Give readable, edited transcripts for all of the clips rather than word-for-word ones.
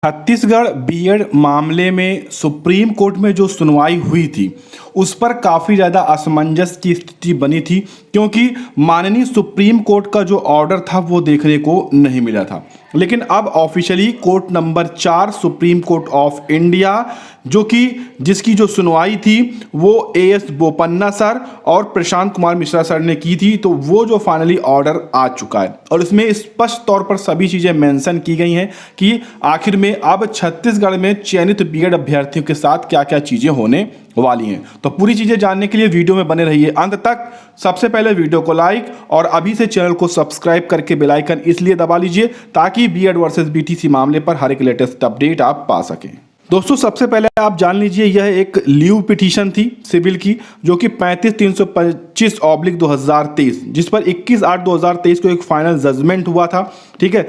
Chhattisgarh BEd मामले में supreme court में जो सुनवाई हुई थी उस पर काफ़ी ज़्यादा असमंजस की स्थिति बनी थी, क्योंकि माननीय सुप्रीम कोर्ट का जो ऑर्डर था वो देखने को नहीं मिला था। लेकिन अब officially court number 4 supreme court of India जिसकी जो सुनवाई थी वो एएस बोपन्ना सर और प्रशांत कुमार मिश्रा सर ने की थी, तो वो जो फाइनली ऑर्डर आ चुका है और इसमें स्पष्ट तौर पर सभी चीज़ें मेंशन की गई हैं कि आखिर में अब छत्तीसगढ़ में चयनित बीएड अभ्यर्थियों के साथ क्या क्या चीज़ें होने वाली हैं। तो पूरी चीज़ें जानने के लिए वीडियो में बने रहिए अंत तक। सबसे पहले वीडियो को लाइक और अभी से चैनल को सब्सक्राइब करके बेल आइकन इसलिए दबा लीजिए ताकि बीएड वर्सेस बीटीसी मामले पर हर एक लेटेस्ट अपडेट आप पा सकें। दोस्तों, सबसे पहले आप जान लीजिए यह एक लीव पिटीशन थी सिविल की, जो कि 35,325/2023 जिस पर 21/8/2023 को एक फाइनल जजमेंट हुआ था। ठीक है,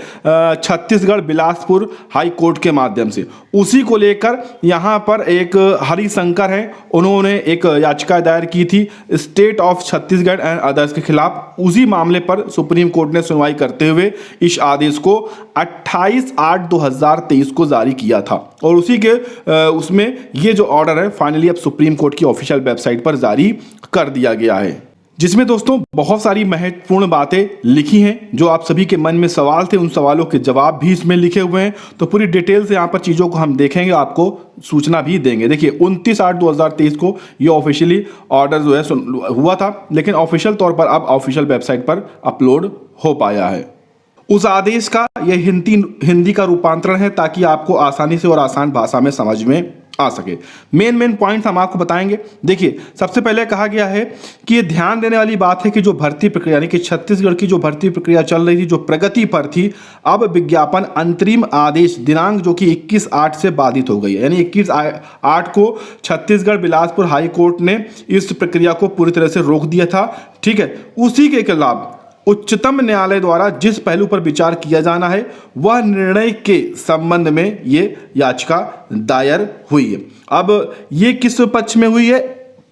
छत्तीसगढ़ बिलासपुर हाई कोर्ट के माध्यम से उसी को लेकर यहाँ पर एक हरिशंकर है, उन्होंने एक याचिका दायर की थी state of Chhattisgarh and others के खिलाफ। उसी मामले पर सुप्रीम कोर्ट ने सुनवाई करते हुए इस आदेश को 28/8/2023 को जारी किया था और उसी के उसमें ये जो ऑर्डर है फाइनली अब सुप्रीम कोर्ट की ऑफिशियल वेबसाइट पर जारी कर दिया गया है, जिसमें दोस्तों बहुत सारी महत्वपूर्ण बातें लिखी हैं। जो आप सभी के मन में सवाल थे उन सवालों के जवाब भी इसमें लिखे हुए हैं। तो पूरी डिटेल से यहाँ पर चीज़ों को हम देखेंगे, आपको सूचना भी देंगे। देखिए 29/8/2023 को ये ऑफिशियली ऑर्डर जो है हुआ था, लेकिन ऑफिशियल तौर पर अब ऑफिशियल वेबसाइट पर अपलोड हो पाया है। उस आदेश का यह हिंदी का रूपांतरण है ताकि आपको आसानी से और आसान भाषा में समझ में आ सके। मेन पॉइंट हम आपको बताएंगे। देखिए, सबसे पहले कहा गया है कि ये ध्यान देने वाली बात है कि जो भर्ती प्रक्रिया यानी कि छत्तीसगढ़ की जो भर्ती प्रक्रिया चल रही थी, जो प्रगति पर थी, अब विज्ञापन अंतरिम आदेश दिनांक जो कि 21/8 से बाधित हो गई है। यानी 21/8 को छत्तीसगढ़ बिलासपुर हाई कोर्ट ने इस प्रक्रिया को पूरी तरह से रोक दिया था। ठीक है, उसी के खिलाफ उच्चतम न्यायालय द्वारा जिस पहलू पर विचार किया जाना है वह निर्णय के संबंध में ये याचिका दायर हुई है। अब ये किस पक्ष में हुई है?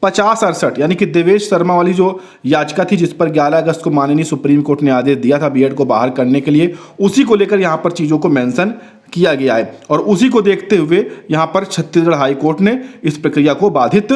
50/68 यानी कि देवेश शर्मा वाली जो याचिका थी जिस पर 11 अगस्त को माननीय सुप्रीम कोर्ट ने आदेश दिया था बीएड को बाहर करने के लिए, उसी को लेकर यहाँ पर चीज़ों को मेंशन किया गया है और उसी को देखते हुए यहाँ पर छत्तीसगढ़ हाई कोर्ट ने इस प्रक्रिया को बाधित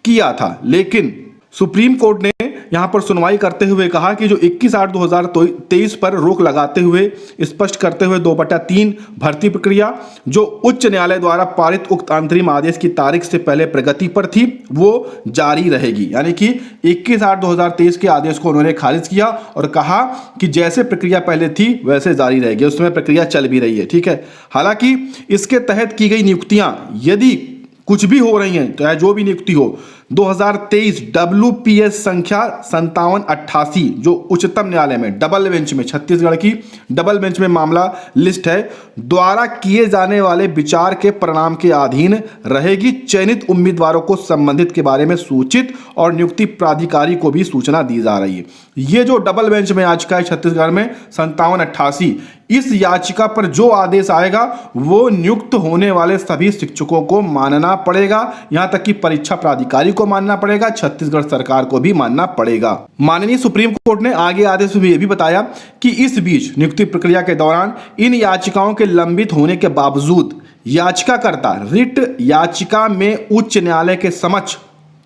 किया था। लेकिन सुप्रीम कोर्ट ने यहाँ पर सुनवाई करते हुए कहा कि जो 21/8/2023 पर रोक लगाते हुए स्पष्ट करते हुए 2/3 भर्ती प्रक्रिया जो उच्च न्यायालय द्वारा पारित उक्त अंतरिम आदेश की तारीख से पहले प्रगति पर थी वो जारी रहेगी। यानी कि 21/8/2023 के आदेश को उन्होंने खारिज किया और कहा कि जैसे प्रक्रिया पहले थी वैसे जारी रहेगी, उसमें प्रक्रिया चल भी रही है। ठीक है, हालांकि इसके तहत की गई नियुक्तियां यदि कुछ भी हो रही हैं, चाहे जो भी नियुक्ति हो, 2023 WPS संख्या 5788 जो उच्चतम न्यायालय में डबल बेंच में छत्तीसगढ़ की डबल बेंच में मामला लिस्ट है द्वारा किए जाने वाले विचार के परिणाम के अधीन रहेगी। चयनित उम्मीदवारों को संबंधित के बारे में सूचित और नियुक्ति प्राधिकारी को भी सूचना दी जा रही है। ये जो डबल बेंच में याचिका है छत्तीसगढ़ में 5788, इस याचिका पर जो आदेश आएगा वो नियुक्त होने वाले सभी शिक्षकों को मानना पड़ेगा, यहां तक कि परीक्षा प्राधिकारी को मानना पड़ेगा, छत्तीसगढ़ सरकार को भी मानना पड़ेगा। माननीय सुप्रीम कोर्ट ने आगे आदेश में यह भी बताया कि इस बीच नियुक्ति प्रक्रिया के दौरान इन याचिकाओं के लंबित होने के बावजूद याचिकाकर्ता रिट याचिका में उच्च न्यायालय के समक्ष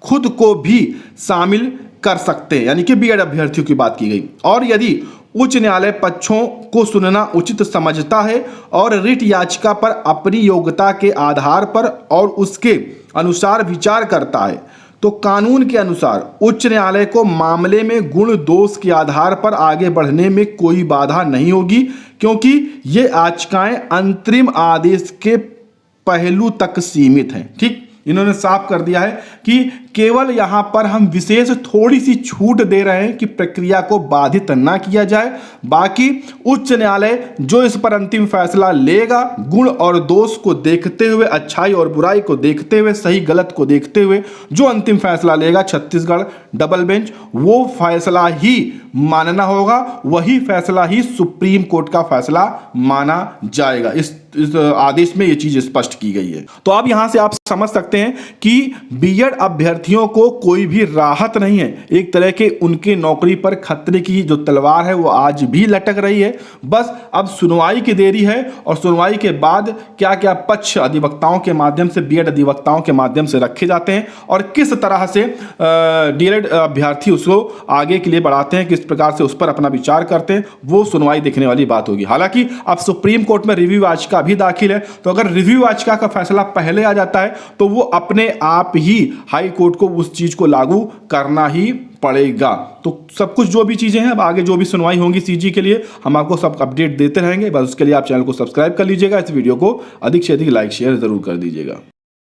खुद को भी शामिल कर सकते हैं। यानी कि बीएड अभ्यर्थियों की बात की गई और यदि उच्च न्यायालय पक्षों को सुनना उचित समझता है और रिट याचिका पर अपनी योग्यता के आधार पर और उसके अनुसार विचार करता है तो कानून के अनुसार उच्च न्यायालय को मामले में गुण दोष के आधार पर आगे बढ़ने में कोई बाधा नहीं होगी, क्योंकि ये याचिकाएं अंतरिम आदेश के पहलू तक सीमित हैं। ठीक, इन्होंने साफ कर दिया है कि केवल यहां पर हम विशेष थोड़ी सी छूट दे रहे हैं कि प्रक्रिया को बाधित ना किया जाए, बाकी उच्च न्यायालय जो इस पर अंतिम फैसला लेगा गुण और दोष को देखते हुए, अच्छाई और बुराई को देखते हुए, सही गलत को देखते हुए जो अंतिम फैसला लेगा छत्तीसगढ़ डबल बेंच वो फैसला ही मानना होगा, वही फैसला ही सुप्रीम कोर्ट का फैसला माना जाएगा। इस आदेश में ये चीज स्पष्ट की गई है। तो अब यहां से आप समझ सकते हैं कि बीएड अभ्यर्थी अभ्यर्थियों को कोई भी राहत नहीं है। एक तरह के उनके नौकरी पर खतरे की जो तलवार है वो आज भी लटक रही है। बस अब सुनवाई की देरी है और सुनवाई के बाद क्या क्या पक्ष अधिवक्ताओं के माध्यम से, बीएड अधिवक्ताओं के माध्यम से रखे जाते हैं और किस तरह से डीएलएड अभ्यर्थी उसको आगे के लिए बढ़ाते हैं, किस प्रकार से उस पर अपना विचार करते हैं, वो सुनवाई देखने वाली बात होगी। हालांकि अब सुप्रीम कोर्ट में रिव्यू याचिका भी दाखिल है, तो अगर रिव्यू याचिका का फैसला पहले आ जाता है तो वो अपने आप ही हाई कोर्ट को उस चीज को लागू करना ही पड़ेगा। तो सब कुछ जो भी चीजें हैं, अब आगे जो भी सुनवाई होंगी सीजी के लिए हम आपको सब अपडेट देते रहेंगे। बस उसके लिए आप चैनल को सब्सक्राइब कर लीजिएगा, इस वीडियो को अधिक से अधिक लाइक शेयर जरूर कर दीजिएगा।